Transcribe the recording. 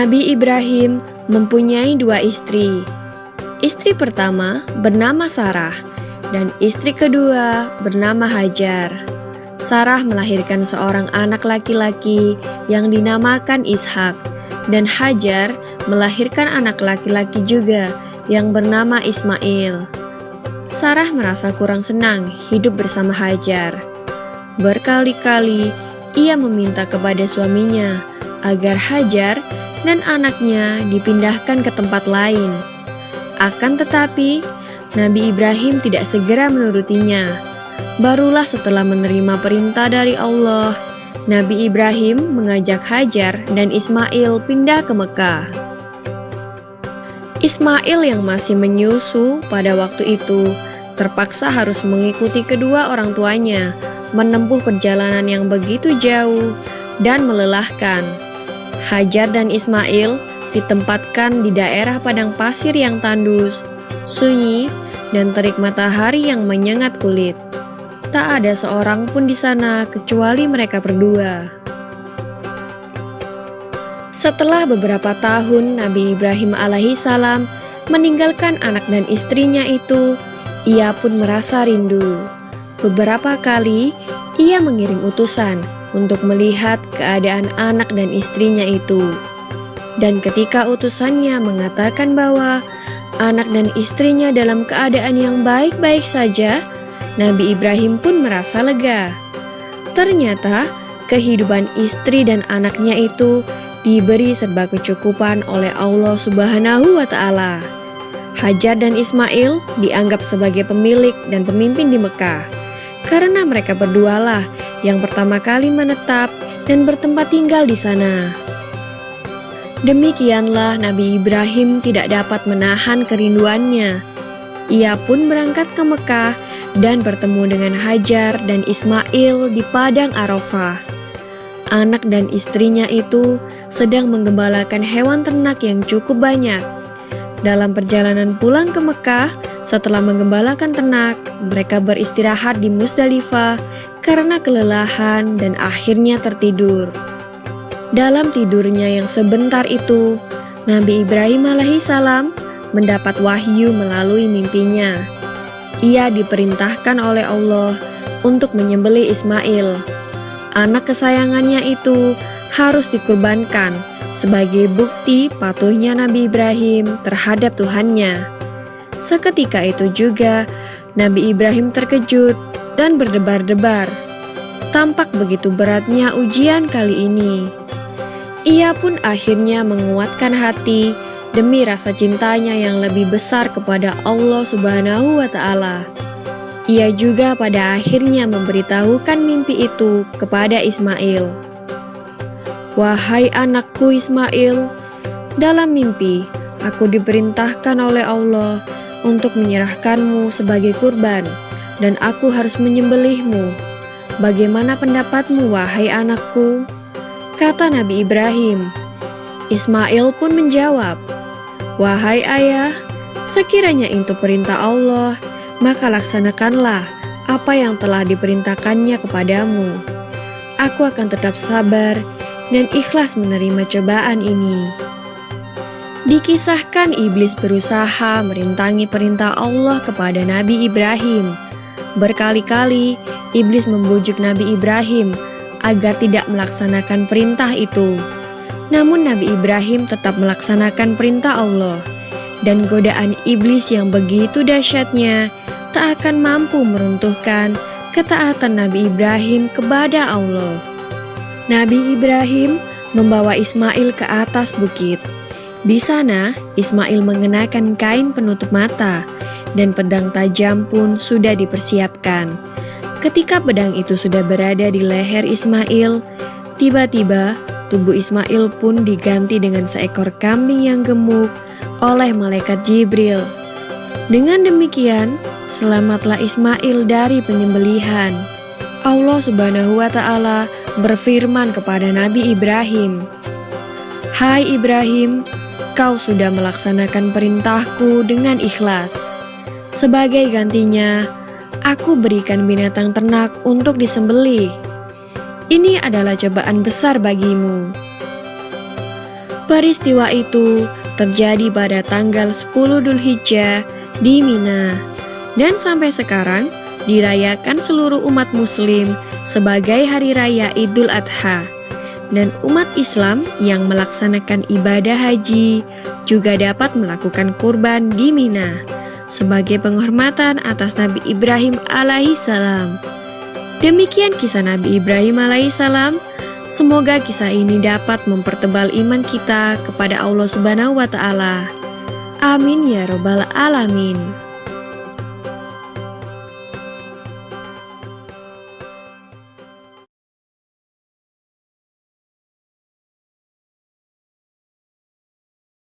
Nabi Ibrahim mempunyai dua istri. Istri pertama bernama Sarah dan istri kedua bernama Hajar. Sarah melahirkan seorang anak laki-laki yang dinamakan Ishak, dan Hajar melahirkan anak laki-laki juga yang bernama Ismail. Sarah merasa kurang senang hidup bersama Hajar. Berkali-kali ia meminta kepada suaminya agar Hajar dan anaknya dipindahkan ke tempat lain. Akan tetapi, Nabi Ibrahim tidak segera menurutinya. Barulah setelah menerima perintah dari Allah, Nabi Ibrahim mengajak Hajar dan Ismail pindah ke Mekah. Ismail yang masih menyusu pada waktu itu terpaksa harus mengikuti kedua orang tuanya menempuh perjalanan yang begitu jauh dan melelahkan. Hajar dan Ismail ditempatkan di daerah padang pasir yang tandus, sunyi, dan terik matahari yang menyengat kulit. Tak ada seorang pun di sana kecuali mereka berdua. Setelah beberapa tahun Nabi Ibrahim alaihissalam meninggalkan anak dan istrinya itu, ia pun merasa rindu. Beberapa kali ia mengirim utusan untuk melihat keadaan anak dan istrinya itu. Dan ketika utusannya mengatakan bahwa anak dan istrinya dalam keadaan yang baik-baik saja, Nabi Ibrahim pun merasa lega. Ternyata kehidupan istri dan anaknya itu diberi serba kecukupan oleh Allah Subhanahu wa Ta'ala. Hajar dan Ismail dianggap sebagai pemilik dan pemimpin di Mekah, karena mereka berdualah yang pertama kali menetap dan bertempat tinggal di sana. Demikianlah Nabi Ibrahim tidak dapat menahan kerinduannya. Ia pun berangkat ke Mekah dan bertemu dengan Hajar dan Ismail di padang Arafah. Anak dan istrinya itu sedang menggembalakan hewan ternak yang cukup banyak. Dalam perjalanan pulang ke Mekah, setelah menggembalakan ternak, mereka beristirahat di Musdalifah karena kelelahan dan akhirnya tertidur. Dalam tidurnya yang sebentar itu, Nabi Ibrahim alaihissalam mendapat wahyu melalui mimpinya. Ia diperintahkan oleh Allah untuk menyembelih Ismail. Anak kesayangannya itu harus dikurbankan sebagai bukti patuhnya Nabi Ibrahim terhadap Tuhannya. Seketika itu juga Nabi Ibrahim terkejut dan berdebar-debar. Tampak begitu beratnya ujian kali ini. Ia pun akhirnya menguatkan hati demi rasa cintanya yang lebih besar kepada Allah Subhanahu wa Ta'ala. Ia juga pada akhirnya memberitahukan mimpi itu kepada Ismail. "Wahai anakku Ismail, dalam mimpi aku diperintahkan oleh Allah untuk menyerahkanmu sebagai kurban, dan aku harus menyembelihmu. Bagaimana pendapatmu, wahai anakku?" Kata Nabi Ibrahim. Ismail pun menjawab, "Wahai ayah, sekiranya itu perintah Allah, maka laksanakanlah apa yang telah diperintahkannya kepadamu. Aku akan tetap sabar dan ikhlas menerima cobaan ini." Dikisahkan iblis berusaha merintangi perintah Allah kepada Nabi Ibrahim. Berkali-kali iblis membujuk Nabi Ibrahim agar tidak melaksanakan perintah itu. Namun Nabi Ibrahim tetap melaksanakan perintah Allah, dan godaan iblis yang begitu dahsyatnya tak akan mampu meruntuhkan ketaatan Nabi Ibrahim kepada Allah. Nabi Ibrahim membawa Ismail ke atas bukit. Di sana, Ismail mengenakan kain penutup mata dan pedang tajam pun sudah dipersiapkan. Ketika pedang itu sudah berada di leher Ismail, tiba-tiba tubuh Ismail pun diganti dengan seekor kambing yang gemuk oleh malaikat Jibril. Dengan demikian, selamatlah Ismail dari penyembelihan. Allah Subhanahu wa Ta'ala berfirman kepada Nabi Ibrahim, "Hai Ibrahim, kau sudah melaksanakan perintahku dengan ikhlas. Sebagai gantinya, aku berikan binatang ternak untuk disembelih. Ini adalah cobaan besar bagimu." Peristiwa itu terjadi pada tanggal 10 Dzulhijjah di Mina, dan sampai sekarang dirayakan seluruh umat muslim sebagai hari raya Idul Adha. Dan umat Islam yang melaksanakan ibadah haji juga dapat melakukan kurban di Mina sebagai penghormatan atas Nabi Ibrahim alaihissalam. Demikian kisah Nabi Ibrahim alaihissalam. Semoga kisah ini dapat mempertebal iman kita kepada Allah Subhanahu wa Ta'ala. Amin ya Rabbal 'Alamin.